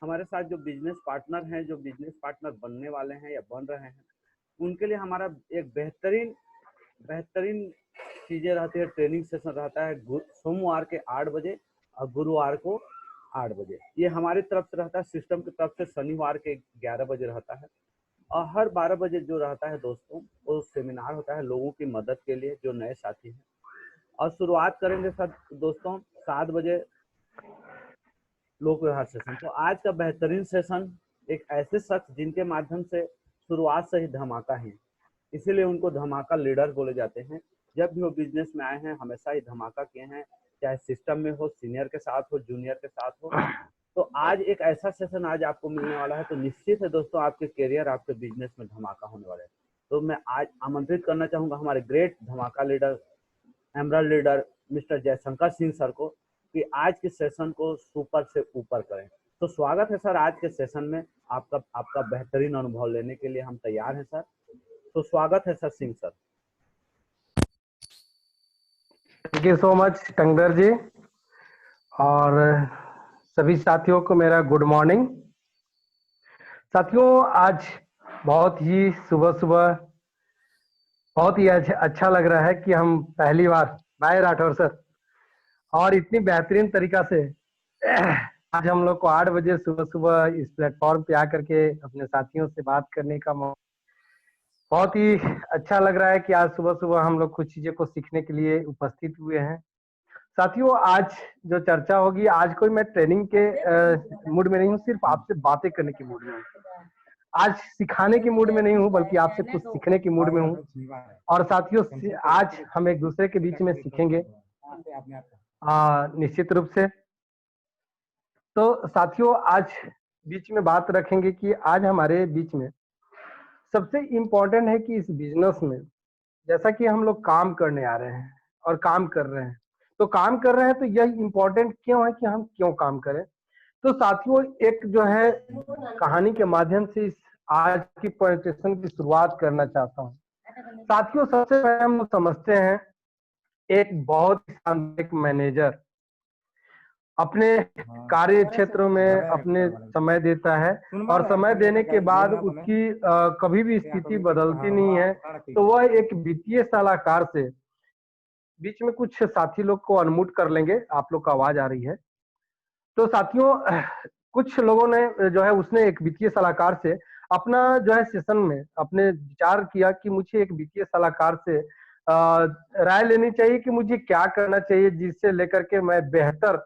हमारे साथ जो बिजनेस पार्टनर हैं, जो बिजनेस पार्टनर बनने वाले हैं या बन रहे हैं, उनके लिए हमारा एक बेहतरीन बेहतरीन चीज़ें रहती है। ट्रेनिंग सेशन रहता है सोमवार के 8 बजे और गुरुवार को 8 बजे। ये हमारी तरफ से रहता है, सिस्टम की तरफ से शनिवार के 11 बजे रहता है। और हर 12 बजे जो रहता है दोस्तों, वो सेमिनार होता है लोगों की मदद के लिए जो नए साथी हैं। और शुरुआत करेंगे सर दोस्तों 7 बजे लोक व्यवहार सेशन। तो आज का बेहतरीन सेशन एक ऐसे शख्स जिनके माध्यम से शुरुआत से ही धमाका है, इसीलिए उनको धमाका लीडर बोले जाते हैं। जब भी वो बिजनेस में आए हैं हमेशा ही धमाका किए हैं, चाहे सिस्टम में हो, सीनियर के साथ हो, जूनियर के साथ हो। तो आज एक ऐसा सेशन आज आपको मिलने वाला है, तो निश्चित है दोस्तों आपके करियर, आपके बिजनेस में धमाका होने वाला है। तो मैं आज आमंत्रित करना चाहूंगा हमारे ग्रेट धमाका leader, emerald leader mister Jaishankar Singh sir को, कि आज के सेशन को सुपर से ऊपर करें। तो स्वागत है सर आज के सेशन में। आपका बेहतरीन अनुभव लेने के लिए हम तैयार हैं सर। तो स्वागत है sir Singh sir. Thank you so much Tangdar ji, और सभी साथियों को मेरा गुड मॉर्निंग। साथियों, आज बहुत ही सुबह सुबह बहुत ही अच्छा लग रहा है कि हम पहली बार, भाई राठौर सर, और इतनी बेहतरीन तरीका से आज हम लोग को 8 बजे सुबह सुबह इस प्लेटफॉर्म पे आकर के अपने साथियों से बात करने का मौका बहुत ही अच्छा लग रहा है कि आज सुबह सुबह हम लोग कुछ चीजें को सीखने के लिए उपस्थित हुए हैं। साथियों, आज जो चर्चा होगी, आज कोई मैं ट्रेनिंग के मूड में नहीं हूँ, सिर्फ आपसे बातें करने की मूड में हूँ। आज सिखाने की मूड में नहीं हूँ, बल्कि आपसे कुछ सीखने की मूड में हूँ। और साथियों, आज हम एक दूसरे के बीच में सीखेंगे निश्चित रूप से। तो साथियों, आज बीच में बात रखेंगे कि आज हमारे बीच में सबसे इम्पोर्टेंट है कि इस बिजनेस में, जैसा कि हम लोग काम करने आ रहे हैं और काम कर रहे हैं, तो काम कर रहे हैं तो यह इम्पोर्टेंट क्यों है कि हम क्यों काम करें। तो साथियों, एक जो है कहानी के माध्यम से इस आज की प्रेजेंटेशन की शुरुआत करना चाहता हूँ। साथियों, सबसे पहले हम लोग समझते हैं, एक बहुत शानदार मैनेजर अपने कार्य क्षेत्रों में अपने समय देता है, और समय देने के बाद उसकी कभी भी स्थिति बदलती नहीं है। तो वह एक वित्तीय सलाहकार से, बीच में कुछ साथी लोग को अनम्यूट कर लेंगे, आप लोग का आवाज आ रही है। तो साथियों, कुछ लोगों ने जो है उसने एक वित्तीय सलाहकार से अपना जो है सेशन में अपने विचार किया कि मुझे एक वित्तीय सलाहकार से राय लेनी चाहिए कि मुझे क्या करना चाहिए जिससे लेकर के मैं बेहतर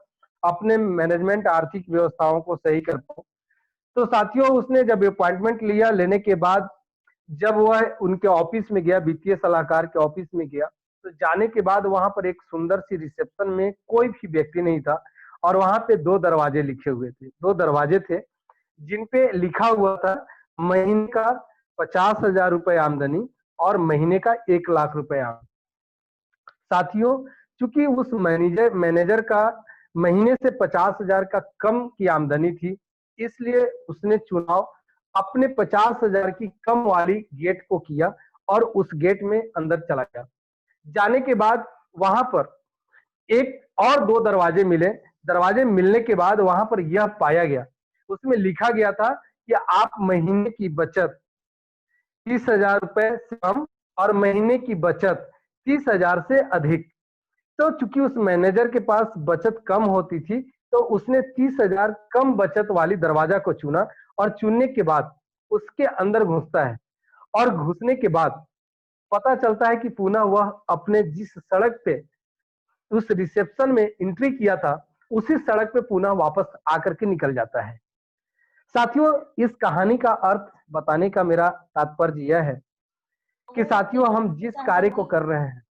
अपने मैनेजमेंट आर्थिक व्यवस्थाओं को सही कर पाऊं। तो साथियों, उसने जब अपॉइंटमेंट लिया, लेने के बाद जब वह उनके ऑफिस में गया, वित्तीय सलाहकार के ऑफिस में गया, तो जाने के बाद वहां पर एक सुंदर सी रिसेप्शन में कोई भी व्यक्ति नहीं था, और वहां पे 2 दरवाजे लिखे हुए थे। 2 दरवाजे थे जिन पे लिखा हुआ था महीने का 50,000 रुपए आमदनी और महीने का 1,00,000 रुपए आमदनी। साथियों, चूंकि उस मैनेजर का महीने से 50,000 का कम की आमदनी थी, इसलिए उसने चुनाव अपने 50,000 की कम वाली गेट को किया और उस गेट में अंदर चला गया। जाने के बाद वहां पर एक और 2 दरवाजे मिले। दरवाजे मिलने के बाद वहां पर यह पाया गया, उसमें लिखा गया था कि आप महीने की बचत 30,000 रुपए से कम और महीने की बचत 30,000 से अधिक। तो चूंकि उस मैनेजर के पास बचत कम होती थी, तो उसने 30,000 कम बचत वाली दरवाजा को चुना, और चुनने के बाद उसके अंदर घुसता है, और घुसने के बाद पता चलता है कि पुनः वह अपने जिस सड़क पे उस रिसेप्शन में एंट्री किया था, उसी सड़क पे पुनः वापस आकर के निकल जाता है। साथियों, इस कहानी का अर्थ बताने का मेरा तात्पर्य यह है कि साथियों, हम जिस कार्य को कर रहे हैं,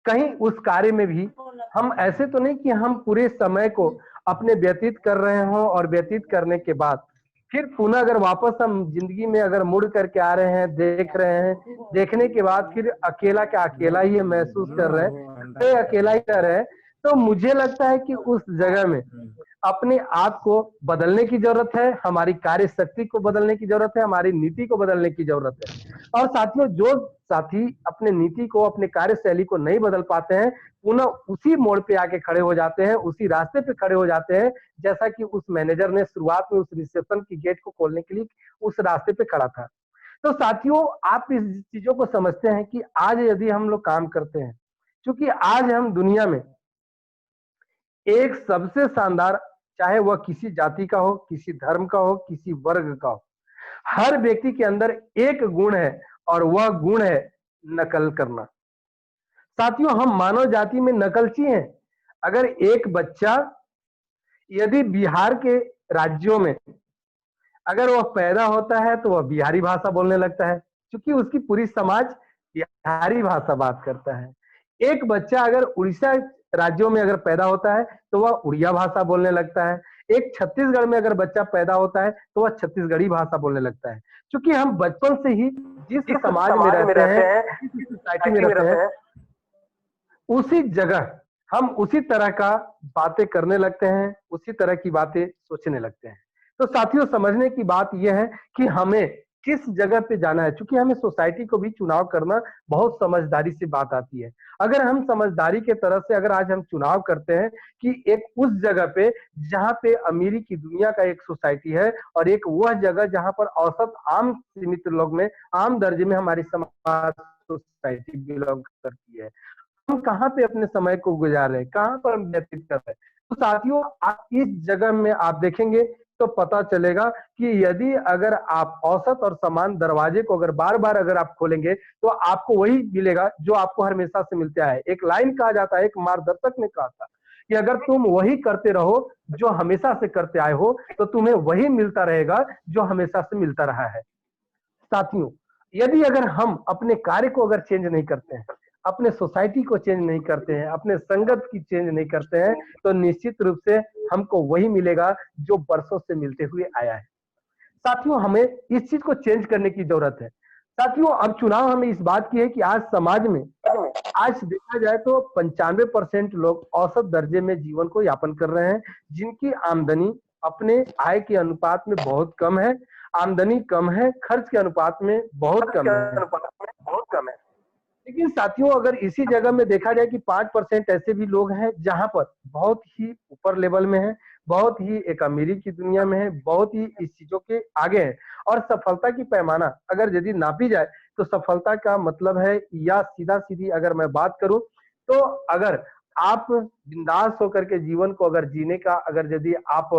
कहीं उस कार्य में भी हम ऐसे तो नहीं कि हम पूरे समय को अपने व्यतीत कर रहे हों, और व्यतीत करने के बाद फिर पुनः अगर वापस हम जिंदगी में अगर मुड़ करके आ रहे हैं, देख रहे हैं, देखने के बाद फिर अकेला क्या अकेला ही महसूस कर रहे हैं, तो अकेला ही कर रहे हैं। तो मुझे लगता है कि उस जगह में अपने आप को बदलने की जरूरत है, हमारी कार्य शक्ति को बदलने की जरूरत है, हमारी नीति को बदलने की जरूरत है। और साथियों, जो साथी अपने नीति को, अपने कार्यशैली को नहीं बदल पाते हैं, पुनः उसी मोड़ पे आके खड़े हो जाते हैं, उसी रास्ते पे खड़े हो जाते हैं, जैसा कि उस मैनेजर ने शुरुआत में उस रिसेप्शन की गेट को खोलने के लिए उस रास्ते पे खड़ा था। तो साथियों, आप इस चीजों को समझते हैं कि आज यदि हम लोग काम करते हैं, क्योंकि आज हम दुनिया में एक सबसे शानदार, चाहे वह किसी जाति का हो, किसी धर्म का हो, किसी वर्ग का हो, हर व्यक्ति के अंदर एक गुण है और वह गुण है नकल करना। साथियों, हम मानव जाति में नकलची हैं। अगर एक बच्चा यदि बिहार के राज्यों में अगर वह पैदा होता है तो वह बिहारी भाषा बोलने लगता है, क्योंकि उसकी पूरी समाज बिहारी भाषा बात करता है। एक बच्चा अगर उड़ीसा राज्यों में अगर पैदा होता है तो वह उड़िया भाषा बोलने लगता है। एक छत्तीसगढ़ में अगर बच्चा पैदा होता है तो वह छत्तीसगढ़ी भाषा बोलने लगता है, क्योंकि हम बचपन से ही जिस जिस समाज में समाज में रहते रहते हैं, हैं, जिस जिस सोसाइटी में सोसाइटी में रहते रहते हैं, हैं, उसी जगह हम उसी तरह का बातें करने लगते हैं, उसी तरह की बातें सोचने लगते हैं। तो साथियों, समझने की बात यह है कि हमें किस जगह पे जाना है, क्योंकि हमें सोसाइटी को भी चुनाव करना बहुत समझदारी से बात आती है। अगर हम समझदारी के तरफ से अगर आज हम चुनाव करते हैं कि एक उस जगह पे जहाँ पे अमीरी की दुनिया का एक सोसाइटी है और एक वह जगह जहाँ पर औसत आम सीमित लोग में, आम दर्जे में हमारी समाज सोसाइटी बिलोंग करती है, हम कहाँ पे अपने समय को गुजार रहे हैं, कहाँ पर हम व्यतीत कर रहे हैं। तो साथियों, आप इस जगह में आप देखेंगे तो पता चलेगा कि यदि अगर आप औसत और समान दरवाजे को अगर बार बार अगर आप खोलेंगे तो आपको वही मिलेगा जो आपको हमेशा से मिलते आए। एक लाइन कहा जाता है, एक मार्गदर्शक ने कहा था कि अगर तुम वही करते रहो जो हमेशा से करते आए हो तो तुम्हें वही मिलता रहेगा जो हमेशा से मिलता रहा है। साथियों, यदि अगर हम अपने कार्य को अगर चेंज नहीं करते हैं, अपने सोसाइटी को चेंज नहीं करते हैं, अपने संगत की चेंज नहीं करते हैं, तो निश्चित रूप से हमको वही मिलेगा जो बरसों से मिलते हुए आया है। साथियों, हमें इस चीज को चेंज करने की जरूरत है। साथियों, अब चुनाव हमें इस बात की है कि आज समाज में आज देखा जाए तो 95% लोग औसत दर्जे में जीवन को यापन कर रहे हैं, जिनकी आमदनी अपने आय के अनुपात में बहुत कम है, आमदनी कम है, खर्च के अनुपात में बहुत खर्च कम के है। अनुपात में बहुत कम है। लेकिन साथियों, अगर इसी जगह में देखा जाए कि 5% ऐसे भी लोग हैं जहां पर बहुत ही ऊपर लेवल में है, बहुत ही एक अमीरी की दुनिया में है, बहुत ही इस चीजों के आगे है, और सफलता की पैमाना अगर यदि नापी जाए तो सफलता का मतलब है, या सीधा सीधी अगर मैं बात करूं तो अगर आप बिंदास होकर के जीवन को अगर जीने का अगर यदि आप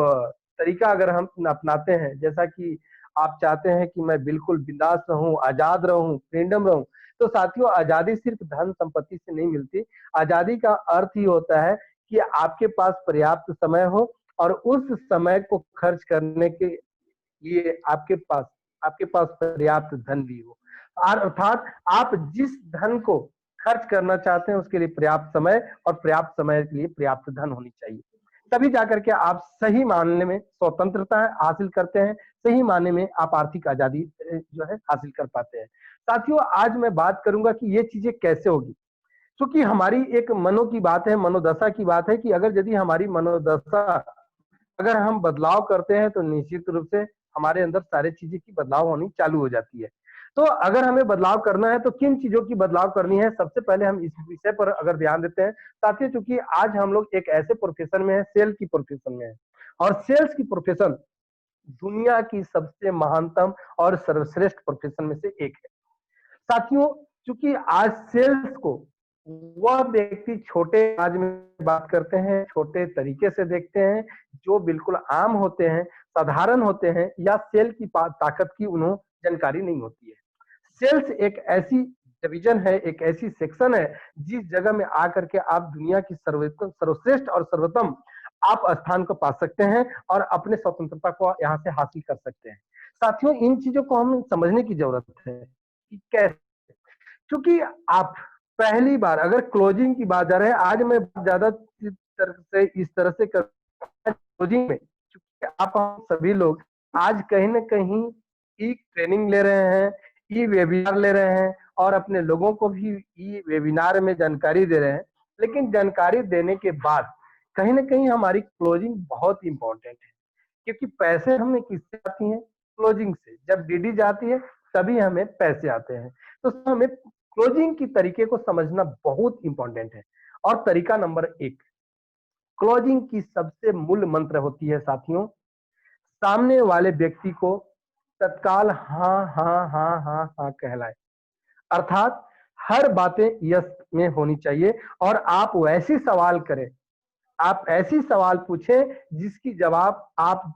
तरीका अगर हम अपनाते हैं, जैसा कि आप चाहते हैं कि मैं बिल्कुल बिंदास रहूं, आजाद रहूं, फ्रीडम रहूं, तो साथियों, आजादी सिर्फ धन संपत्ति से नहीं मिलती। आजादी का अर्थ ही होता है कि आपके पास पर्याप्त समय हो और उस समय को खर्च करने के लिए आपके पास पर्याप्त धन भी हो, अर्थात आप जिस धन को खर्च करना चाहते हैं उसके लिए पर्याप्त समय और पर्याप्त समय के लिए पर्याप्त धन होनी चाहिए। तभी जाकर के आप सही मानने में स्वतंत्रता हासिल करते हैं, सही मानने में आप आर्थिक आजादी जो है हासिल कर पाते हैं। साथियों, आज मैं बात करूंगा कि ये चीजें कैसे होगी, क्योंकि हमारी एक मनो की बात है, मनोदशा की बात है कि अगर यदि हमारी मनोदशा अगर हम बदलाव करते हैं तो निश्चित रूप से हमारे अंदर सारी चीजें की बदलाव होनी चालू हो जाती है। तो अगर हमें बदलाव करना है तो किन चीजों की बदलाव करनी है, सबसे पहले हम इस विषय पर अगर ध्यान देते हैं। साथियों, चूंकि आज हम लोग एक ऐसे प्रोफेशन में है, सेल की प्रोफेशन में है, और सेल्स की प्रोफेशन दुनिया की सबसे महानतम और सर्वश्रेष्ठ प्रोफेशन में से एक है। साथियों, चूंकि आज सेल्स को वह व्यक्ति छोटे आज में बात करते हैं, छोटे तरीके से देखते हैं, जो बिल्कुल आम होते हैं, साधारण होते हैं, या सेल की ताकत की उन्हें जानकारी नहीं होती है। सेल्स एक ऐसी डिवीजन है, एक ऐसी सेक्शन है जिस जगह में आकर के आप दुनिया की सर्वश्रेष्ठ और सर्वोत्तम आप स्थान को पा सकते हैं और अपने स्वतंत्रता को यहाँ से हासिल कर सकते हैं। साथियों, इन चीजों को हम समझने की जरूरत है कि कैसे, क्योंकि आप पहली बार अगर क्लोजिंग की बात जा रहे हैं, आज मैं ज्यादा इस तरह से क्लोजिंग में, क्योंकि आप हम सभी लोग आज कहीं ना कहीं ई ट्रेनिंग ले रहे हैं, ई वेबिनार ले रहे हैं और अपने लोगों को भी ई वेबिनार में जानकारी दे रहे हैं। लेकिन जानकारी देने के बाद कहीं ना कहीं हमारी क्लोजिंग बहुत इंपॉर्टेंट है, क्योंकि पैसे हमें किससे आती हैं? क्लोजिंग से। जब डीडी जाती है तभी हमें पैसे आते हैं। तो हमें क्लोजिंग की तरीके को समझना बहुत इंपॉर्टेंट है। और तरीका नंबर 1, क्लोजिंग की सबसे मूल मंत्र होती है साथियों, सामने वाले व्यक्ति को तत्काल हाँ हाँ हाँ हाँ हाँ कहलाए। अर्थात हर बातें यस में होनी चाहिए और आप वैसी सवाल करें, आप ऐसी सवाल पूछें जिसकी जवाब आप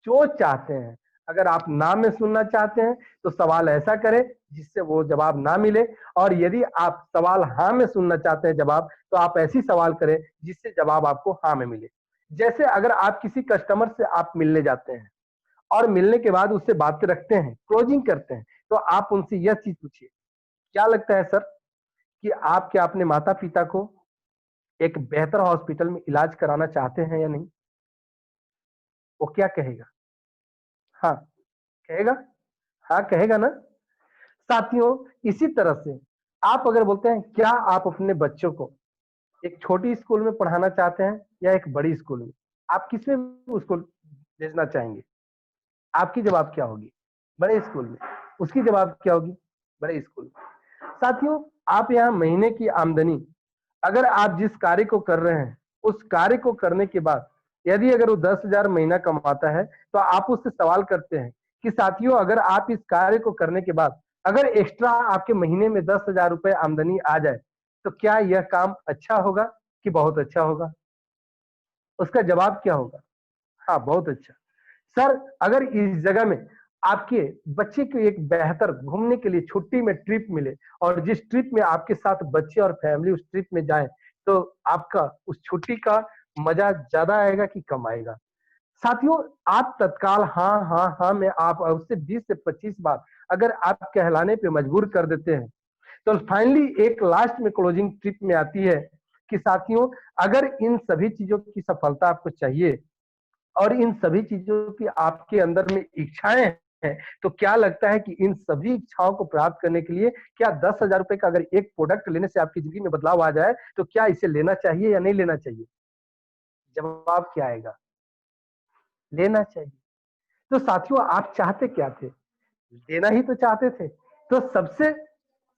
जो चाहते हैं। अगर आप ना में सुनना चाहते हैं तो सवाल ऐसा करें जिससे वो जवाब ना मिले, और यदि आप सवाल हाँ में सुनना चाहते हैं जवाब, तो आप ऐसी सवाल करें जिससे जवाब आपको हाँ में मिले। जैसे अगर आप किसी कस्टमर से आप मिलने जाते हैं और मिलने के बाद उससे बातें रखते हैं, क्लोजिंग करते हैं, तो आप उनसे यह चीज पूछिए, क्या लगता है सर कि आप क्या अपने माता पिता को एक बेहतर हॉस्पिटल में इलाज कराना चाहते हैं या नहीं? वो क्या कहेगा? हाँ कहेगा, हाँ कहेगा ना। साथियों, इसी तरह से आप अगर बोलते हैं क्या आप अपने बच्चों को एक छोटी स्कूल में पढ़ाना चाहते हैं या एक बड़ी स्कूल में, आप किसमें उसको भेजना चाहेंगे? आपकी जवाब क्या होगी? बड़े स्कूल में। उसकी जवाब क्या होगी? बड़े स्कूल में। साथियों, आप यहाँ महीने की आमदनी, अगर आप जिस कार्य को कर रहे हैं उस कार्य को करने के बाद यदि अगर वो 10,000 महीना कमाता है, तो आप उससे सवाल करते हैं कि साथियों अगर आप इस कार्य को करने के बाद अगर एक्स्ट्रा आपके महीने में 10,000 रुपए आमदनी आ जाए, तो क्या यह काम अच्छा होगा कि बहुत अच्छा होगा? उसका जवाब क्या होगा? हाँ बहुत अच्छा। सर अगर इस जगह में आपके बच्चे को एक बेहतर घूमने के लिए छुट्टी में ट्रिप मिले और जिस ट्रिप में आपके साथ बच्चे और फैमिली उस ट्रिप में जाए, तो आपका उस छुट्टी का मजा ज्यादा आएगा कि कम आएगा? साथियों, आप तत्काल हाँ हाँ हाँ में आप उससे 20 से 25 बार अगर आप कहलाने पे मजबूर कर देते हैं, तो फाइनली एक लास्ट में क्लोजिंग ट्रिप में आती है कि साथियों अगर इन सभी चीजों की सफलता आपको चाहिए और इन सभी चीजों की आपके अंदर में इच्छाएं हैं, तो क्या लगता है कि इन सभी इच्छाओं को प्राप्त करने के लिए क्या 10,000 रुपए का अगर एक प्रोडक्ट लेने से आपकी जिंदगी में बदलाव आ जाए, तो क्या इसे लेना चाहिए या नहीं लेना चाहिए? जवाब क्या आएगा? लेना चाहिए। तो साथियों आप चाहते क्या थे? लेना ही तो चाहते थे। तो सबसे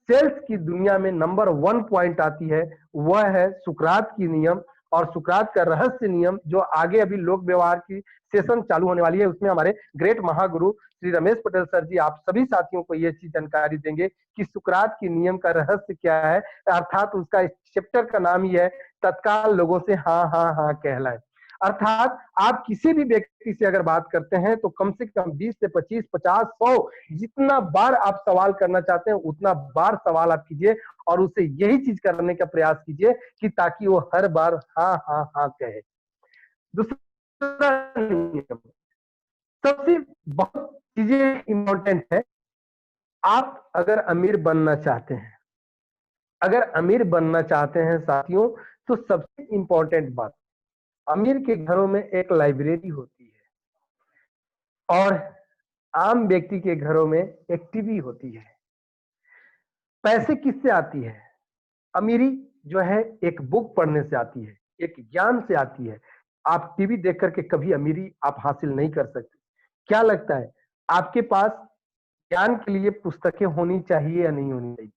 सेल्स की दुनिया में नंबर 1 पॉइंट आती है, वह है सुकरात की नियम और सुकरात का रहस्य नियम, जो आगे अभी लोक व्यवहार की सेशन चालू होने वाली है, उसमें हमारे ग्रेट महागुरु श्री रमेश पटेल सर जी आप सभी साथियों को यह चीज जानकारी देंगे कि सुकरात की नियम का रहस्य क्या है। अर्थात उसका इस चैप्टर का नाम ही है तत्काल लोगों से हाँ हाँ हाँ कहलाए। अर्थात आप किसी भी व्यक्ति से अगर बात करते हैं तो कम से कम 20 से 25, 50, 100 जितना बार आप सवाल करना चाहते हैं उतना बार सवाल आप कीजिए और उसे यही चीज करने का प्रयास कीजिए कि ताकि वो हर बार हाँ हाँ हाँ कहे। दूसरा नियम, सबसे बहुत चीजें इंपॉर्टेंट है। आप अगर अमीर बनना चाहते हैं, अगर अमीर बनना चाहते हैं साथियों, तो सबसे इंपॉर्टेंट बात, अमीर के घरों में एक लाइब्रेरी होती है और आम व्यक्ति के घरों में एक टीवी होती है। पैसे किससे आती है? अमीरी जो है एक बुक पढ़ने से आती है, एक ज्ञान से आती है। आप टीवी देख करके कभी अमीरी आप हासिल नहीं कर सकते। क्या लगता है आपके पास ज्ञान के लिए पुस्तकें होनी चाहिए या नहीं होनी चाहिए?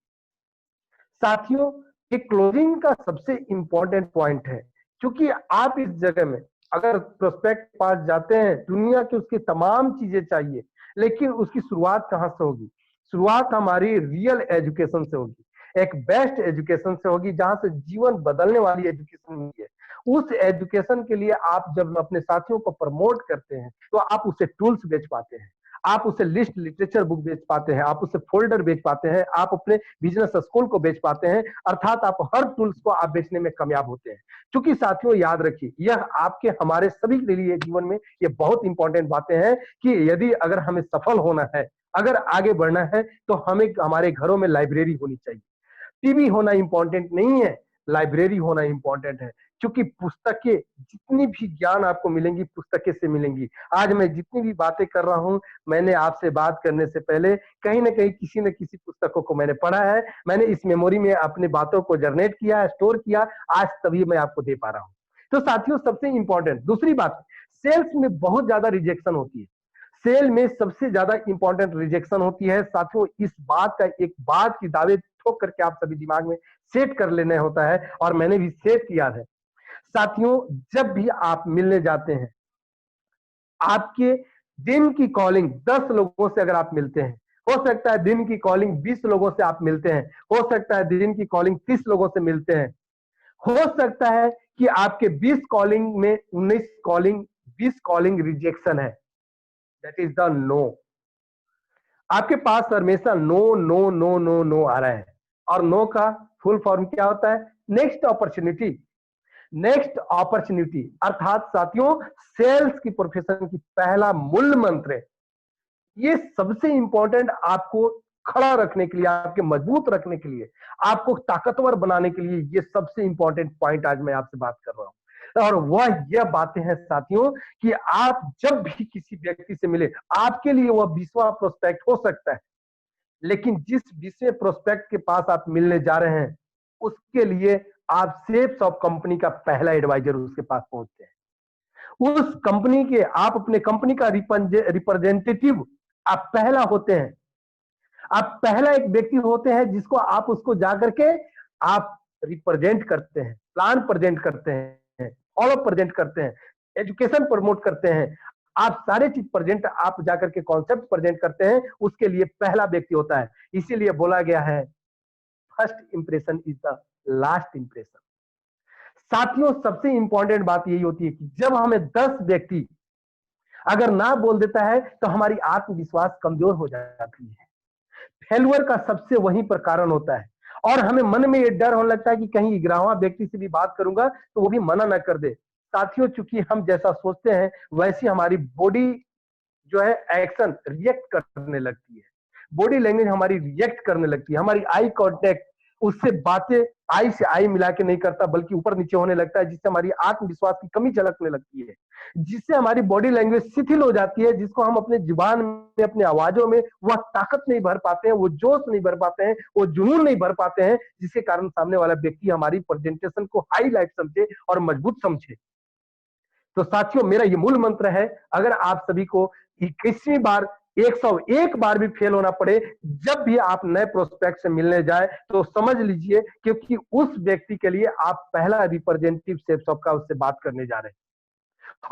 साथियों, ये क्लोजिंग का सबसे इंपॉर्टेंट पॉइंट है, क्योंकि आप इस जगह में अगर प्रोस्पेक्ट के पास जाते हैं, दुनिया की उसकी तमाम चीजें चाहिए, लेकिन उसकी शुरुआत कहाँ से होगी? शुरुआत हमारी रियल एजुकेशन से होगी, एक बेस्ट एजुकेशन से होगी, जहां से जीवन बदलने वाली एजुकेशन मिली है। उस एजुकेशन के लिए आप जब अपने साथियों को प्रमोट करते हैं, तो आप उसे टूल्स बेच पाते हैं, आप उसे लिस्ट लिटरेचर बुक बेच पाते हैं, आप उसे फोल्डर बेच पाते हैं, आप अपने बिजनेस स्कूल को बेच पाते हैं। अर्थात आप हर टूल्स को आप बेचने में कामयाब होते हैं। क्योंकि साथियों याद रखिए, यह आपके हमारे सभी के लिए जीवन में ये बहुत इंपॉर्टेंट बातें हैं कि यदि अगर हमें सफल होना है, अगर आगे बढ़ना है, तो हमें हमारे घरों में लाइब्रेरी होनी चाहिए। टीवी होना इंपॉर्टेंट नहीं है, लाइब्रेरी होना इंपॉर्टेंट है, क्योंकि पुस्तकें जितनी भी ज्ञान आपको मिलेंगी पुस्तकें से मिलेंगी। आज मैं जितनी भी बातें कर रहा हूं, मैंने आपसे बात करने से पहले कहीं ना कहीं किसी न किसी पुस्तकों को मैंने पढ़ा है, मैंने इस मेमोरी में अपनी बातों को जनरेट किया, स्टोर किया, आज तभी मैं आपको दे पा रहा हूं। तो साथियों सबसे इंपॉर्टेंट दूसरी बात, सेल्स में बहुत ज्यादा रिजेक्शन होती है। सेल में सबसे ज्यादा इंपॉर्टेंट रिजेक्शन होती है साथियों। इस बात का एक बात की दावे ठोक करके आप सभी दिमाग में सेट कर लेना होता है, और मैंने भी सेट किया है साथियों। जब भी आप मिलने जाते हैं, आपके दिन की कॉलिंग 10 लोगों से अगर आप मिलते हैं, हो सकता है दिन की कॉलिंग 20 लोगों से आप मिलते हैं, हो सकता है दिन की कॉलिंग 30 लोगों से मिलते हैं, हो सकता है कि आपके 20 कॉलिंग में 19 कॉलिंग 20 कॉलिंग रिजेक्शन है। That is the no. आपके पास हमेशा no no no no no आ रहा है, और नो का फुल फॉर्म क्या होता है? Next opportunity. नेक्स्ट अपॉर्चुनिटी अर्थात साथियों सेल्स की प्रोफेशन की पहला मूल मंत्र है। ये सबसे इंपॉर्टेंट आपको खड़ा रखने के लिए, आपके मजबूत रखने के लिए, आपको ताकतवर बनाने के लिए, ये सबसे इंपॉर्टेंट पॉइंट आज मैं आपसे बात कर रहा हूं। और वह यह बातें हैं साथियों कि आप जब भी किसी व्यक्ति से मिले, आपके लिए वह 20वां प्रोस्पेक्ट हो सकता है, लेकिन जिस 20वें प्रोस्पेक्ट के पास आप मिलने जा रहे हैं, उसके लिए आप सेफ्स ऑफ कंपनी का पहला एडवाइजर उसके पास पहुंचते हैं। उस कंपनी के आप अपने कंपनी का रिप्रेजेंटेटिव आप पहला होते हैं। आप पहला एक व्यक्ति होते हैं जिसको आप उसको जाकर के आप रिप्रेजेंट करते हैं, प्लान प्रेजेंट करते हैं, फॉलो प्रेजेंट करते हैं, एजुकेशन प्रमोट करते हैं, आप सारे चीज प्रेजेंट, आप जाकर के कॉन्सेप्ट प्रेजेंट करते हैं, उसके लिए पहला व्यक्ति होता है। इसीलिए बोला गया है first impression is the last impression. साथियों सबसे इंपॉर्टेंट बात यही होती है कि जब हमें 10 व्यक्ति अगर ना बोल देता है तो हमारी आत्मविश्वास कमजोर हो जाती है। फेलुअर का सबसे वहीं पर कारण होता है, और हमें मन में ये डर होने लगता है कि कहीं 11वां व्यक्ति से भी बात करूंगा तो वो भी मना ना कर दे। साथियों चूंकि हम जैसा सोचते हैं वैसी हमारी बॉडी जो है एक्शन रिएक्ट करने लगती है, बॉडी लैंग्वेज हमारी रिएक्ट करने लगती है, हमारी आई कांटेक्ट उससे बातें आई से आई मिला के नहीं करता बल्कि ऊपर नीचे होने लगता है, जिससे हमारी आत्मविश्वास की कमी झलकने लगती है, जिससे हमारी बॉडी लैंग्वेज शिथिल हो जाती है, जिसको हम अपने जुबान में अपने आवाजों में वह ताकत नहीं भर पाते हैं, वो जोश नहीं भर पाते हैं, वो जुनून नहीं भर पाते हैं, जिसके कारण सामने वाला व्यक्ति हमारी प्रेजेंटेशन को हाईलाइट समझे और मजबूत समझे। तो साथियों मेरा ये मूल मंत्र है, अगर आप सभी को 21वीं बार 101 बार भी फेल होना पड़े, जब भी आप नए प्रोस्पेक्ट से मिलने जाए तो समझ लीजिए क्योंकि उस व्यक्ति के लिए आप पहला रिप्रेजेंटेटिव सेल्स ऑफ का उससे बात करने जा रहे हैं।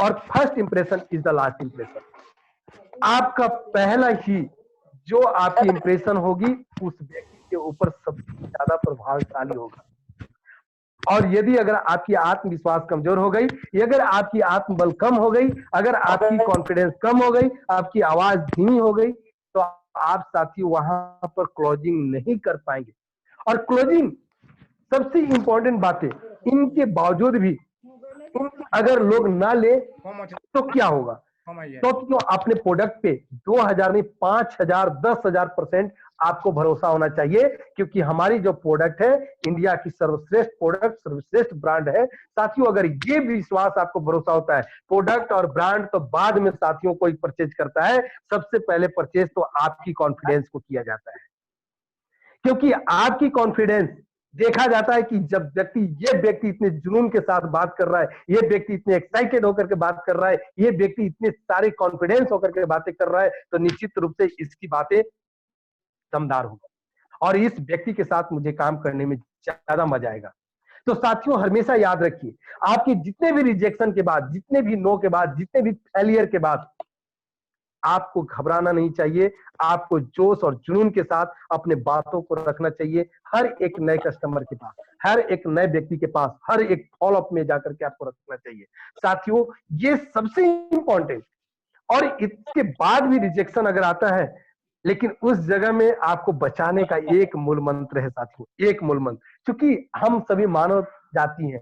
और first impression is the last impression. आपका पहला ही जो आपकी इंप्रेशन होगी उस व्यक्ति के ऊपर सबसे ज्यादा प्रभावशाली होगा। और यदि अगर आपकी आत्मविश्वास कमजोर हो गई, अगर आपकी आत्मबल कम हो गई, अगर आपकी कॉन्फिडेंस कम हो गई, आपकी आवाज धीमी हो गई, तो आप साथियों वहां पर क्लोजिंग नहीं कर पाएंगे। और क्लोजिंग सबसे इंपॉर्टेंट बात है, इनके बावजूद भी अगर लोग ना ले तो क्या होगा? तो क्यों अपने प्रोडक्ट पे 2000 नहीं 5000 10,000% आपको भरोसा होना चाहिए, क्योंकि हमारी जो प्रोडक्ट है इंडिया की सर्वश्रेष्ठ प्रोडक्ट सर्वश्रेष्ठ ब्रांड है। साथियों अगर ये विश्वास आपको भरोसा होता है, प्रोडक्ट और ब्रांड तो बाद में साथियों कोई परचेज करता है, सबसे पहले परचेज तो आपकी कॉन्फिडेंस को किया जाता है। क्योंकि आपकी कॉन्फिडेंस देखा जाता है कि जब ये व्यक्ति इतने जुनून के साथ बात कर रहा है, ये व्यक्ति इतने एक्साइटेड होकर के बात कर रहा है, ये व्यक्ति इतने सारे कॉन्फिडेंस होकर के बातें कर रहा है, तो निश्चित रूप से इसकी बातें दमदार होगी और इस व्यक्ति के साथ मुझे काम करने में ज्यादा मजा आएगा। तो साथियों हमेशा याद रखिए, आपके जितने भी रिजेक्शन के बाद, जितने भी नो के बाद, जितने भी फेलियर के बाद आपको घबराना नहीं चाहिए। आपको जोश और जुनून के साथ अपने बातों को रखना चाहिए हर एक नए कस्टमर के पास, हर एक नए व्यक्ति के पास, हर एक फॉलोअप में जाकर के आपको रखना चाहिए। साथियों ये सबसे इंपॉर्टेंट, और इसके बाद भी रिजेक्शन अगर आता है, लेकिन उस जगह में आपको बचाने का एक मूल मंत्र है साथियों, एक मूल मंत्र। क्योंकि हम सभी मानव जाति हैं,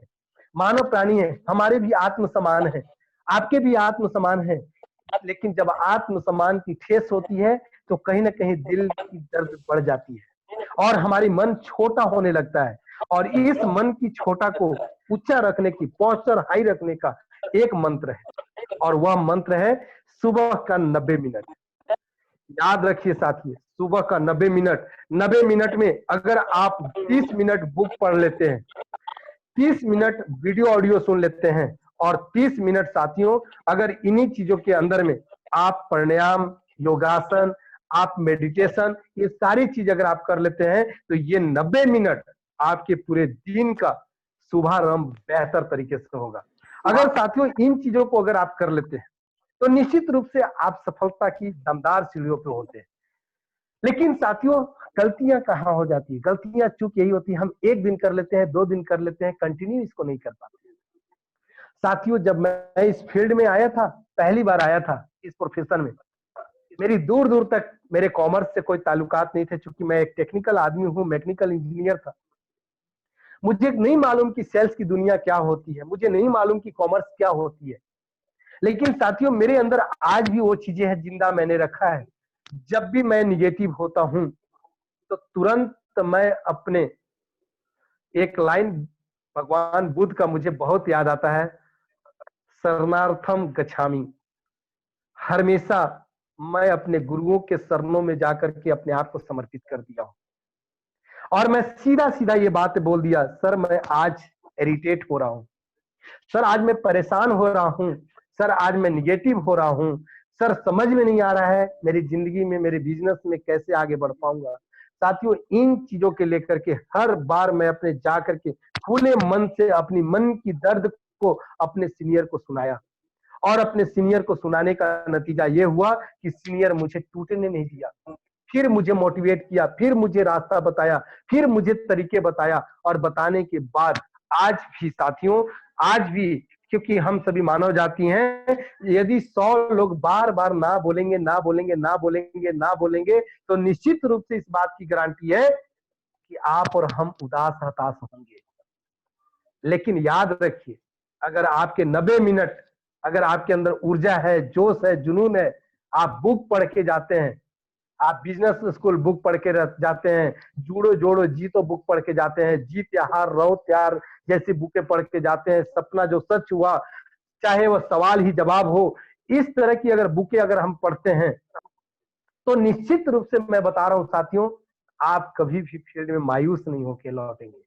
मानव प्राणी हैं, हमारे भी आत्मसम्मान है, आपके भी आत्मसम्मान है, लेकिन जब आत्मसम्मान की ठेस होती है तो कहीं ना कहीं दिल की दर्द बढ़ जाती है और हमारी मन छोटा होने लगता है। और इस मन की छोटा को ऊंचा रखने की, पोस्चर हाई रखने का एक मंत्र है, और वह मंत्र है सुबह का 90 मिनट। याद रखिए साथियों, सुबह का 90 मिनट, 90 मिनट में अगर आप 30 मिनट बुक पढ़ लेते हैं, 30 मिनट वीडियो ऑडियो सुन लेते हैं और 30 मिनट साथियों अगर इन्हीं चीजों के अंदर में आप प्राणायाम, योगासन, आप मेडिटेशन, ये सारी चीज अगर आप कर लेते हैं तो ये 90 मिनट आपके पूरे दिन का शुभारंभ बेहतर तरीके से होगा। अगर साथियों इन चीजों को अगर आप कर लेते हैं तो निश्चित रूप से आप सफलता की दमदार सीढ़ियों पे होते हैं। लेकिन साथियों गलतियां कहाँ हो जाती है, गलतियां चूक यही होती है, हम एक दिन कर लेते हैं, 2 दिन कर लेते हैं, कंटिन्यू इसको नहीं कर पाते। साथियों जब मैं इस फील्ड में आया था, पहली बार आया था इस प्रोफेशन में, मेरी दूर दूर तक मेरे कॉमर्स से कोई ताल्लुकात नहीं थे, क्योंकि मैं एक टेक्निकल आदमी हूँ, मैकेनिकल इंजीनियर था। मुझे नहीं मालूम कि सेल्स की दुनिया क्या होती है, मुझे नहीं मालूम कि कॉमर्स क्या होती है। लेकिन साथियों मेरे अंदर आज भी वो चीजें हैं, जिंदा मैंने रखा है। जब भी मैं निगेटिव होता हूं तो तुरंत मैं अपने एक लाइन भगवान बुद्ध का मुझे बहुत याद आता है, शरणार्थम गच्छामि। हमेशा मैं अपने गुरुओं के शरणों में जाकर के अपने आप को समर्पित कर दिया हूं और मैं सीधा सीधा ये बात बोल दिया, सर मैं आज इरिटेट हो रहा हूं, सर आज मैं परेशान हो रहा हूं, सर आज मैं निगेटिव हो रहा हूं, सर समझ में नहीं आ रहा है मेरी जिंदगी में, मेरे बिजनेस में कैसे आगे बढ़ पाऊंगा। साथियों इन चीजों के लेकर के हर बार मैं अपने जा करके खुले मन से अपनी मन की दर्द को अपने सीनियर को सुनाया और अपने सीनियर को सुनाने का नतीजा ये हुआ कि सीनियर मुझे टूटने नहीं दिया, फिर मुझे मोटिवेट किया, फिर मुझे रास्ता बताया, फिर मुझे तरीके बताया और बताने के बाद आज भी साथियों, आज भी क्योंकि हम सभी मानव जाति हैं, यदि 100 लोग बार बार ना बोलेंगे ना बोलेंगे ना बोलेंगे ना बोलेंगे तो निश्चित रूप से इस बात की गारंटी है कि आप और हम उदास हताश होंगे। लेकिन याद रखिए अगर आपके 90 मिनट, अगर आपके अंदर ऊर्जा है, जोश है, जुनून है, आप बुक पढ़ के जाते हैं, आप बिजनेस स्कूल बुक पढ़ के जाते हैं, जूड़ो जोड़ो जीतो बुक पढ़ के जाते हैं, जीत या हार रहो तैयार जैसी बुकें पढ़ के जाते हैं, सपना जो सच हुआ चाहे वह सवाल ही जवाब हो, इस तरह की अगर बुकें अगर हम पढ़ते हैं तो निश्चित रूप से मैं बता रहा हूं साथियों, आप कभी भी फील्ड में मायूस नहीं होकर लौटेंगे,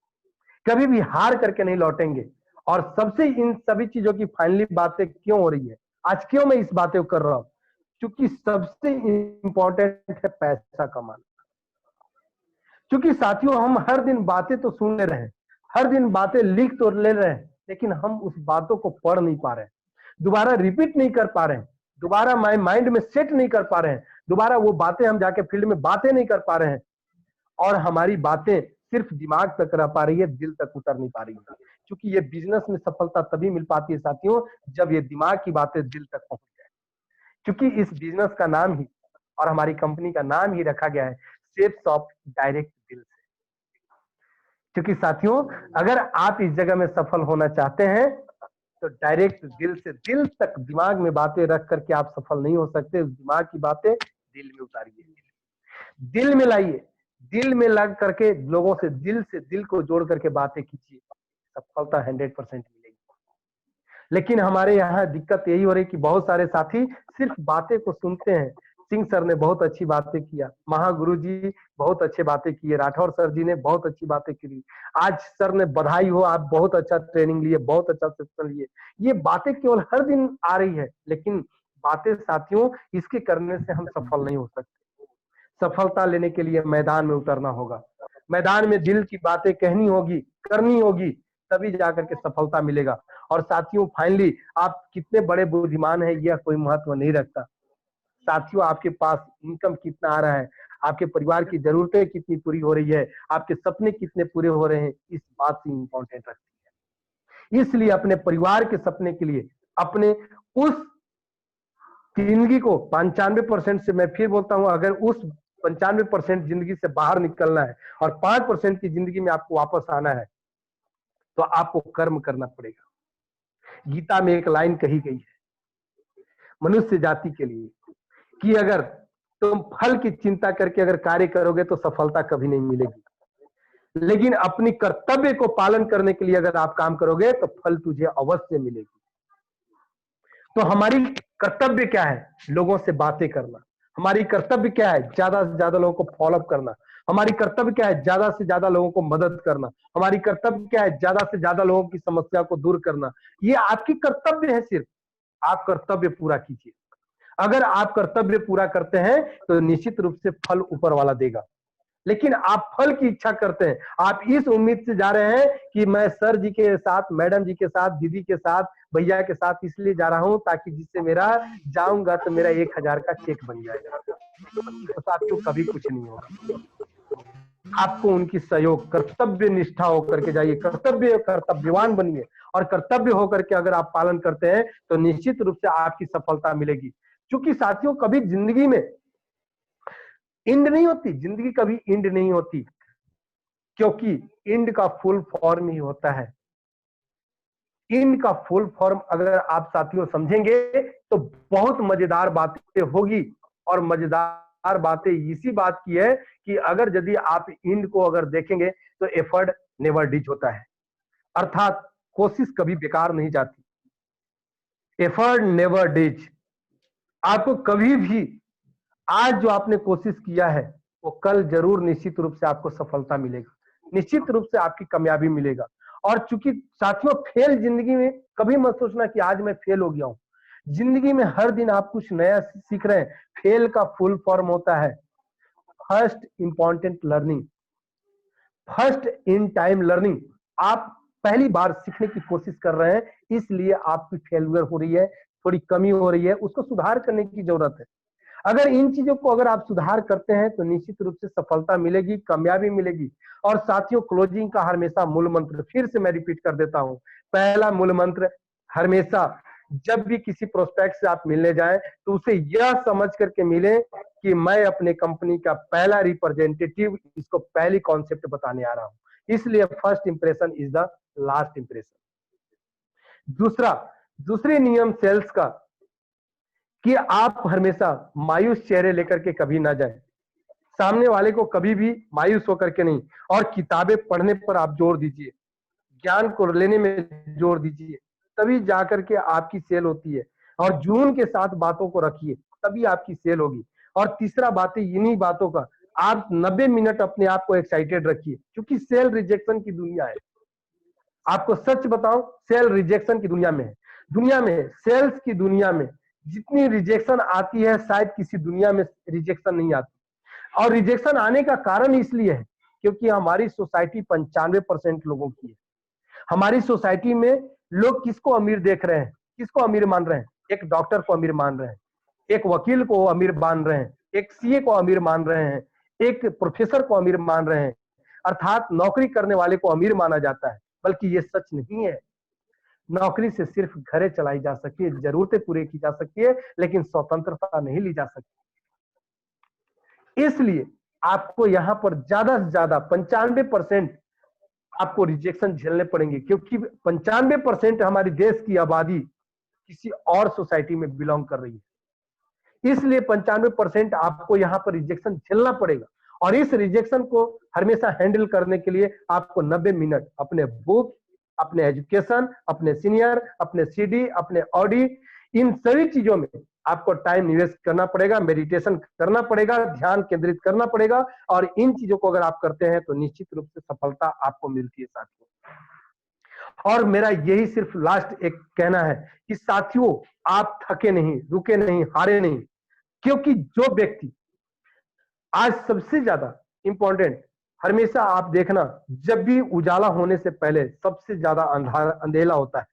कभी भी हार करके नहीं लौटेंगे। और सबसे इन सभी चीजों की फाइनली बातें क्यों हो रही है, आज क्यों मैं इस बातें को कर रहा हूं, क्योंकि सबसे इंपॉर्टेंट है पैसा कमाना। क्योंकि साथियों हम हर दिन बातें तो सुन ले रहे हैं, हर दिन बातें लिख तो ले रहे हैं, लेकिन हम उस बातों को पढ़ नहीं पा रहे हैं, दोबारा रिपीट नहीं कर पा रहे हैं, दोबारा माइंड में सेट नहीं कर पा रहे हैं, दोबारा वो बातें हम जाके फील्ड में बातें नहीं कर पा रहे हैं और हमारी बातें सिर्फ दिमाग तक रह पा रही है, दिल तक उतर नहीं पा रही है। क्योंकि ये बिजनेस में सफलता तभी मिल पाती है साथियों जब ये दिमाग की बातें दिल तक पहुंच जाए। क्योंकि इस बिजनेस का नाम ही और हमारी कंपनी का नाम ही रखा गया है सेल्स ऑफ डायरेक्ट दिल से। क्योंकि साथियों अगर आप इस जगह में सफल होना चाहते हैं तो डायरेक्ट दिल से दिल तक दिमाग में बातें रख करके आप सफल नहीं हो सकते, दिमाग की बातें दिल में उतारिए, दिल में लाइए, दिल में लग करके लोगों से दिल को जोड़ करके बातें कीजिए, सफलता 100% मिलेगी। लेकिन हमारे यहाँ दिक्कत यही हो रही कि बहुत सारे साथी सिर्फ बातें को सुनते हैं। सिंह सर ने बहुत अच्छी बातें किया, महागुरु जी बहुत अच्छी बातें किए, राठौर सर जी ने बहुत अच्छी बातें की, आज सर ने बधाई हो आप बहुत अच्छा ट्रेनिंग लिए, बहुत अच्छा सेशन लिए, ये बातें केवल हर दिन आ रही है, लेकिन बातें साथियों इसके करने से हम सफल नहीं हो सकते। सफलता लेने के लिए मैदान में उतरना होगा, मैदान में दिल की बातें कहनी होगी, करनी होगी, तभी जाकर के सफलता मिलेगा। और साथियों फाइनली आप कितने बड़े बुद्धिमान हैं यह कोई महत्व नहीं रखता, साथियों आपके पास इनकम कितना आ रहा है, आपके परिवार की जरूरतें कितनी पूरी हो रही है, आपके सपने कितने पूरे हो रहे हैं, इस बात से इंपॉर्टेंट रखती है। इसलिए अपने परिवार के सपने के लिए अपने उस जिंदगी को 95% से, मैं फिर बोलता हूं, अगर उस 95% जिंदगी से बाहर निकलना है और 5% की जिंदगी में आपको वापस आना है तो आपको कर्म करना पड़ेगा। गीता में एक लाइन कही गई है मनुष्य जाति के लिए कि अगर तुम फल की चिंता करके अगर कार्य करोगे तो सफलता कभी नहीं मिलेगी, लेकिन अपनी कर्तव्य को पालन करने के लिए अगर आप काम करोगे तो फल तुझे अवश्य मिलेगी। तो हमारी कर्तव्य क्या है, लोगों से बातें करना, हमारी कर्तव्य क्या है, ज्यादा से ज्यादा लोगों को फॉलोअप करना, हमारी कर्तव्य क्या है? ज्यादा से ज्यादा लोगों को मदद करना। हमारी कर्तव्य क्या है? ज्यादा से ज्यादा लोगों की समस्या को दूर करना। ये आपकी कर्तव्य है, सिर्फ आप कर्तव्य पूरा कीजिए। अगर आप कर्तव्य पूरा करते हैं तो निश्चित रूप से फल ऊपर वाला देगा। लेकिन आप फल की इच्छा करते हैं, आप इस उम्मीद से जा रहे हैं कि मैं सर जी के साथ, मैडम जी के साथ, दीदी के साथ, भैया के साथ इसलिए जा रहा हूं ताकि जिससे मेरा जाऊंगा तो मेरा 1000 का चेक बन जाएगा। तो साथियों कभी कुछ नहीं होगा। आपको उनकी सहयोग, कर्तव्य निष्ठा होकर के जाइए, कर्तव्यवान बनिए, और कर्तव्य होकर के अगर आप पालन करते हैं तो निश्चित रूप से आपकी सफलता मिलेगी। क्योंकि साथियों कभी जिंदगी में इंड नहीं होती, जिंदगी कभी इंड नहीं होती, क्योंकि इंड का फुल फॉर्म ही होता है। इंड का फुल फॉर्म अगर आप साथियों समझेंगे तो बहुत मजेदार बातें होगी। और मजेदार बातें इसी बात की है कि अगर यदि आप इंड को अगर देखेंगे तो एफर्ट नेवर डिच होता है, अर्थात कोशिश कभी बेकार नहीं जाती। Effort never ditch. आपको कभी भी आज जो आपने कोशिश किया है वो कल जरूर निश्चित रूप से आपको सफलता मिलेगा, निश्चित रूप से आपकी कामयाबी मिलेगा। और चूंकि साथियों फेल जिंदगी में कभी मत सोचना कि आज मैं फेल हो गया हूं। जिंदगी में हर दिन आप कुछ नया सीख रहे हैं। फेल का फुल फॉर्म होता है first important learning, first in time learning. आप पहली बार सीखने की कोशिश कर रहे हैं, इसलिए आपकी फेलियर हो रही है, थोड़ी कमी हो रही है, उसको सुधार करने की जरूरत है। अगर इन चीजों को अगर आप सुधार करते हैं तो निश्चित रूप से सफलता मिलेगी, कामयाबी मिलेगी। और साथियों क्लोजिंग का हमेशा मूल मंत्र फिर से मैं रिपीट कर देता हूं। पहला मूल मंत्र, हमेशा जब भी किसी प्रोस्पेक्ट से आप मिलने जाएं तो उसे यह समझ करके मिले कि मैं अपने कंपनी का पहला रिप्रेजेंटेटिव, इसको पहली कॉन्सेप्ट बताने आ रहा हूं। इसलिए first impression is the last impression. दूसरे नियम सेल्स का कि आप हमेशा मायूस चेहरे लेकर के कभी ना जाएं, सामने वाले को कभी भी मायूस होकर के नहीं। और किताबें पढ़ने पर आप जोर दीजिए, ज्ञान को लेने में जोर दीजिए, तभी जाकर के आपकी सेल होती है। और जुनून के साथ बातों को रखिए, तभी आपकी सेल होगी। और तीसरा बात है इन्हीं बातों का, आप 90 मिनट अपने आप को एक्साइटेड रखिए, क्योंकि सेल रिजेक्शन की दुनिया है। आपको सच बताऊं, सेल रिजेक्शन की दुनिया में है। दुनिया में, सेल्स की दुनिया में जितनी रिजेक्शन आती है शायद किसी दुनिया में रिजेक्शन नहीं आती। और रिजेक्शन आने का कारण इसलिए है क्योंकि हमारी सोसाइटी 95% लोगों की है। हमारी सोसाइटी में लोग किसको अमीर देख रहे हैं, किसको अमीर मान रहे हैं? एक डॉक्टर को अमीर मान रहे हैं, एक वकील को अमीर मान रहे हैं, एक सीए को अमीर मान रहे हैं, एक प्रोफेसर को अमीर मान रहे हैं। अर्थात नौकरी करने वाले को अमीर माना जाता है, बल्कि ये सच नहीं है। नौकरी से सिर्फ घरें चलाई जा सकती है, जरूरतें पूरी की जा सकती है, लेकिन स्वतंत्रता नहीं ली जा सकती। इसलिए आपको यहां पर ज्यादा से ज्यादा 95% आपको रिजेक्शन झेलने पड़ेंगे, क्योंकि 95% हमारी देश की आबादी किसी और सोसाइटी में बिलोंग कर रही है। इसलिए 95% आपको यहाँ पर रिजेक्शन झेलना पड़ेगा। और इस रिजेक्शन को हमेशा हैंडल करने के लिए आपको 90 मिनट अपने बुक, अपने एजुकेशन, अपने सीनियर, अपने सीडी, अपने ऑडी, इन सभी चीजों में आपको टाइम निवेश करना पड़ेगा, मेडिटेशन करना पड़ेगा, ध्यान केंद्रित करना पड़ेगा। और इन चीजों को अगर आप करते हैं तो निश्चित रूप से सफलता आपको मिलती है साथियों। और मेरा यही सिर्फ लास्ट एक कहना है कि साथियों आप थके नहीं, रुके नहीं, हारे नहीं। क्योंकि जो व्यक्ति आज सबसे ज्यादा इंपॉर्टेंट, हमेशा आप देखना जब भी उजाला होने से पहले सबसे ज्यादा अंधेला होता है।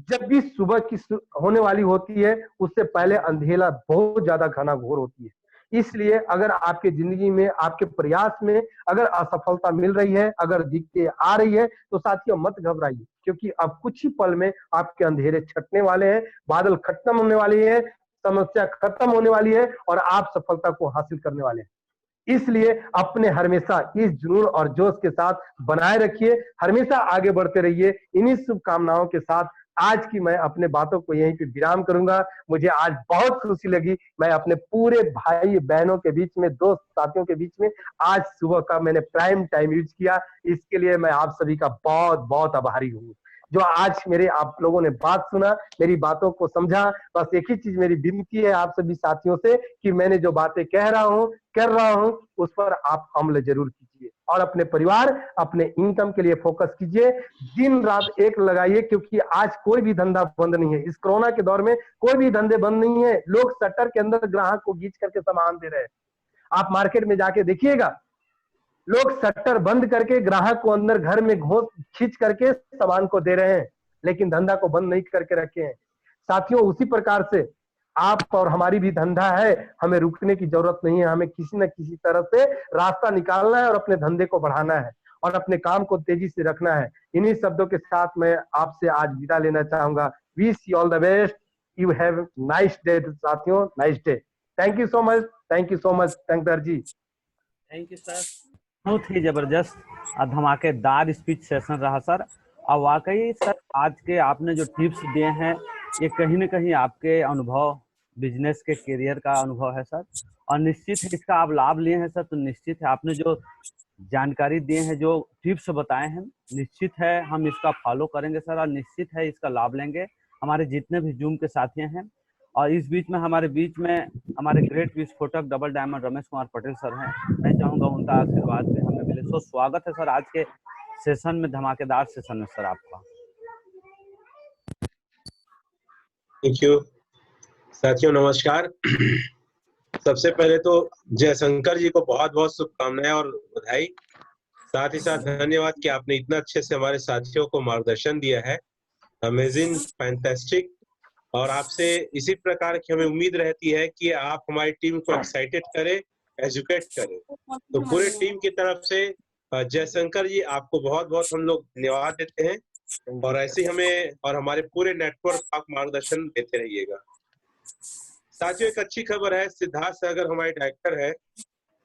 जब भी सुबह की होने वाली होती है उससे पहले अंधेला बहुत ज्यादा घना घोर होती है। इसलिए अगर आपके जिंदगी में, आपके प्रयास में अगर असफलता मिल रही है, अगर दिक्कतें आ रही है, तो साथियों मत घबराइए, क्योंकि अब कुछ ही पल में आपके अंधेरे छटने वाले हैं, बादल खत्म होने वाली है, समस्या खत्म होने वाली है और आप सफलता को हासिल करने वाले हैं। इसलिए अपने हमेशा इस जुनून और जोश के साथ बनाए रखिए, हमेशा आगे बढ़ते रहिए। इन्हीं शुभकामनाओं के साथ आज की मैं अपने बातों को यहीं पे विराम करूंगा। मुझे आज बहुत खुशी लगी, मैं अपने पूरे भाई बहनों के बीच में, दोस्त साथियों के बीच में आज सुबह का मैंने प्राइम टाइम यूज किया। इसके लिए मैं आप सभी का बहुत बहुत आभारी हूँ। जो आज मेरे आप लोगों ने बात सुना, मेरी बातों को समझा। बस एक ही चीज मेरी विनती है आप सभी साथियों से कि मैंने जो बातें कह रहा हूं, कर रहा हूं, उस पर आप अमल जरूर कीजिए और अपने परिवार, अपने इनकम के लिए फोकस कीजिए। दिन रात एक लगाइए, क्योंकि आज कोई भी धंधा बंद नहीं है। इस कोरोना के दौर में कोई भी धंधे बंद नहीं है। लोग शटर के अंदर ग्राहक को घींच करके सामान दे रहे हैं। आप मार्केट में जाके देखिएगा, लोग शटर बंद करके ग्राहक को अंदर घर में घोष खींच करके सामान को दे रहे हैं, लेकिन धंधा को बंद नहीं करके रखे हैं। साथियों, उसी प्रकार से आप और हमारी भी धंधा है, हमें रुकने की जरूरत नहीं है। हमें किसी न किसी तरह से रास्ता निकालना है और अपने धंधे को बढ़ाना है और अपने काम को तेजी से रखना है। इन्हीं शब्दों के साथ मैं आपसे आज विदा लेना चाहूंगा। Wish you all the best. You have nice day साथियों, nice day. Thank you so much, thank you so much Shankar ji. Thank you sir, बहुत ही जबरदस्त और धमाकेदार स्पीच सेशन रहा सर। और वाकई सर आज के आपने जो टिप्स दिए हैं ये कहीं ना कहीं आपके अनुभव, बिजनेस के करियर का अनुभव है सर, और निश्चित है इसका आप लाभ लिए हैं सर। तो निश्चित है आपने जो जानकारी दिए हैं, जो टिप्स बताए हैं, निश्चित है हम इसका फॉलो करेंगे सर, और निश्चित है इसका लाभ लेंगे हमारे जितने भी जूम के साथी हैं। और इस बीच में हमारे बीच में हमारे ग्रेट विस्फोटक double diamond Ramesh Kumar Patel sir हैं। मैं चाहूंगा उनका आशीर्वाद भी हमें मिले। सो स्वागत है सर आज के सेशन में, धमाकेदार सेशन में सर आपका। Thank you. साथियों नमस्कार। सबसे पहले तो जयशंकर जी को बहुत बहुत शुभकामनाएं और बधाई। साथ ही साथ धन्यवाद कि आपने इतना अच्छे से हमारे साथियों को मार्गदर्शन दिया है। Amazing, fantastic. और आपसे इसी प्रकार की हमें उम्मीद रहती है कि आप हमारी टीम को एक्साइटेड करें, एजुकेट करें। तो पूरे टीम की तरफ से जयशंकर जी आपको बहुत बहुत हम लोग धन्यवाद देते हैं, और ऐसे ही हमें और हमारे पूरे नेटवर्क आप मार्गदर्शन देते रहिएगा। साथियों, एक अच्छी खबर है, सिद्धार्थ सागर हमारे डायरेक्टर है,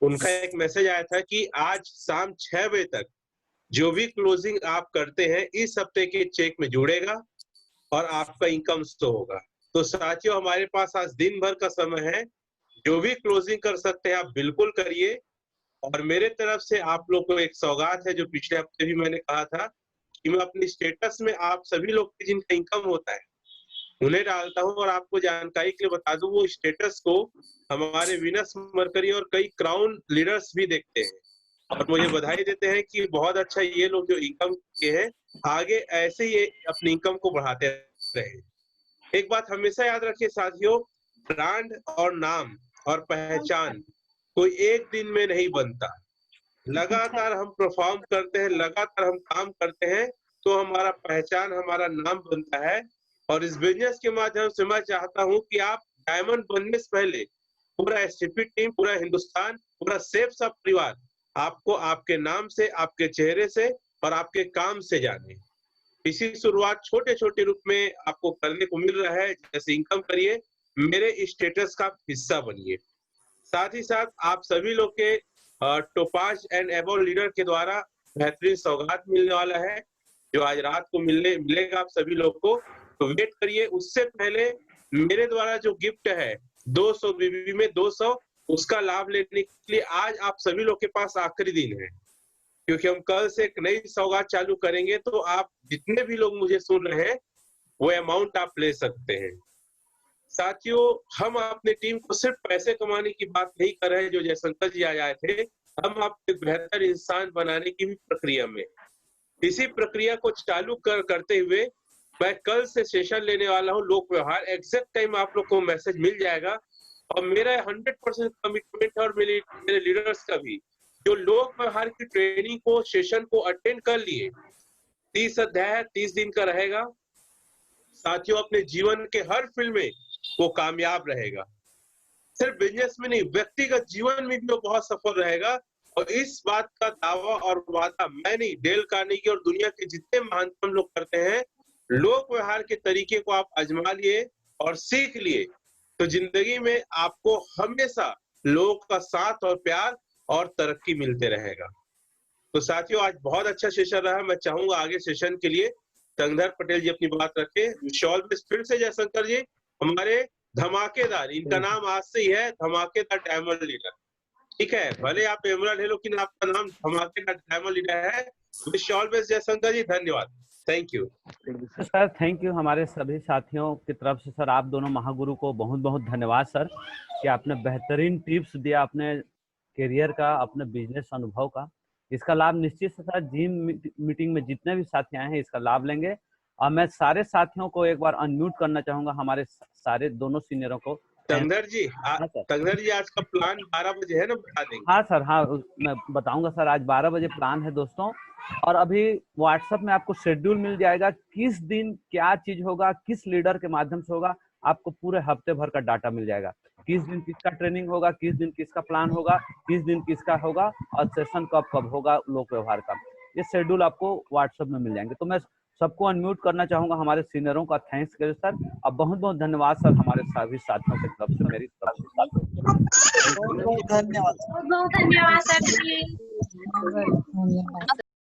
उनका एक मैसेज आया था कि आज शाम 6 बजे तक जो भी क्लोजिंग आप करते हैं इस हफ्ते के चेक में जुड़ेगा और आपका इनकम शो होगा। तो साथियों, हमारे पास आज दिन भर का समय है, जो भी क्लोजिंग कर सकते हैं आप बिल्कुल करिए। और मेरे तरफ से आप लोग को एक सौगात है, जो पिछले हफ्ते भी मैंने कहा था कि मैं अपनी स्टेटस में आप सभी लोग की जिनका इनकम होता है उन्हें डालता हूं। और आपको जानकारी के लिए बता दूं, वो स्टेटस को हमारे विनस मरकरी और कई क्राउन लीडर्स भी देखते हैं और मुझे बधाई देते हैं कि बहुत अच्छा, ये लोग जो इनकम के हैं आगे ऐसे ही अपनी इनकम को बढ़ाते रहे। एक बात हमेशा याद रखिए साथियों, ब्रांड और नाम और पहचान कोई एक दिन में नहीं बनता। लगातार हम परफॉर्म करते हैं, लगातार हम काम करते हैं तो हमारा पहचान, हमारा नाम बनता है। और इस बिजनेस के माध्यम से मैं चाहता हूं कि आप डायमंड बनने से पहले पूरा एसटीपी टीम, पूरा हिंदुस्तान, पूरा सेफ सब परिवार आपको आपके नाम से, आपके चेहरे से और आपके काम से जाने। इसी शुरुआत छोटे छोटे रूप में आपको करने को मिल रहा है। जैसे इनकम करिए, मेरे स्टेटस का हिस्सा बनिए। साथ ही साथ आप सभी लोग के टोपाज एंड एबोव लीडर के द्वारा बेहतरीन सौगात मिलने वाला है, जो आज रात को मिलेगा आप सभी लोग को। तो वेट करिए। उससे पहले मेरे द्वारा जो गिफ्ट है 200 बीबी में 200, उसका लाभ लेने के लिए आज आप सभी लोग के पास आखिरी दिन है, क्योंकि हम कल से एक नई सौगात चालू करेंगे। तो आप जितने भी लोग मुझे सुन रहे हैं वो अमाउंट आप ले सकते हैं। साथियों, हम अपनी टीम को सिर्फ पैसे कमाने की बात नहीं कर रहे हैं, जो जयशंकर जी आज आए थे। हम आपको एक बेहतर इंसान बनाने की भी प्रक्रिया में, इसी प्रक्रिया को चालू करते हुए मैं कल से सेशन लेने वाला हूं, लोक व्यवहार। एग्जैक्ट टाइम आप लोग को मैसेज मिल जाएगा। और मेरा 100% कमिटमेंट है, और मेरे लीडर्स का भी, जो लोक व्यवहार की ट्रेनिंग को, सेशन को अटेंड कर लिए, 30 अध्याय 30 दिन का रहेगा। साथियों, अपने जीवन के हर फील्ड में वो कामयाब रहेगा। सिर्फ बिजनेस में नहीं, व्यक्तिगत जीवन में भी वो बहुत सफल रहेगा। और इस बात का दावा और वादा मैं नहीं, डेल कार्नेगी और दुनिया के जितने महानतम लोग करते हैं। लोक व्यवहार के तरीके को आप आजमा लिए और सीख लिए तो जिंदगी में आपको हमेशा लोगों का साथ और प्यार और तरक्की मिलते रहेगा। तो साथियों, आज बहुत अच्छा सेशन रहा। मैं चाहूंगा आगे सेशन के लिए संगधर पटेल जी अपनी बात रखे। फिर से जयशंकर जी हमारे धमाकेदार, इनका नाम आज से ही है धमाकेदार डायमंड लीडर। ठीक है, भले आप एमराल्ड है लेकिन आपका नाम धमाकेदार डायमंड लीडर है। विश ऑल बेस्ट जयशंकर जी, धन्यवाद, thank you. Sir thank you हमारे सभी साथियों की तरफ से। सर आप दोनों महागुरु को बहुत बहुत धन्यवाद सर कि आपने बेहतरीन टिप्स दिया अपने करियर का, अपने बिजनेस अनुभव का। इसका लाभ निश्चित से सर जिम मीटिंग में जितने भी साथी आए हैं इसका लाभ लेंगे। और मैं सारे साथियों को एक बार अनम्यूट करना चाहूंगा, हमारे सारे दोनों सीनियरों को। तंगधर जी, हाँ सर। तंगधर जी आज का प्लान 12 बजे है ना, बता देंगे? हाँ सर, हाँ मैं बताऊंगा सर। आज 12 बजे प्लान है दोस्तों, और अभी व्हाट्सएप में आपको शेड्यूल मिल जाएगा किस दिन क्या चीज होगा, किस लीडर के माध्यम से होगा। आपको पूरे हफ्ते भर का डाटा मिल जाएगा, किस दिन किसका ट्रेनिंग होगा, किस दिन किसका प्लान होगा, किस दिन किसका होगा, और सेशन कब कब होगा लोक व्यवहार का। ये शेड्यूल आपको व्हाट्सएप में मिल जाएंगे। तो मैं सबको अनम्यूट करना चाहूंगा, हमारे सीनियरों का थैंक्स करें सर। अब बहुत बहुत धन्यवाद सर हमारे सभी साथियों की तरफ से, मेरी तरफ से। बहुत धन्यवाद। बहुत धन्यवाद सर जी।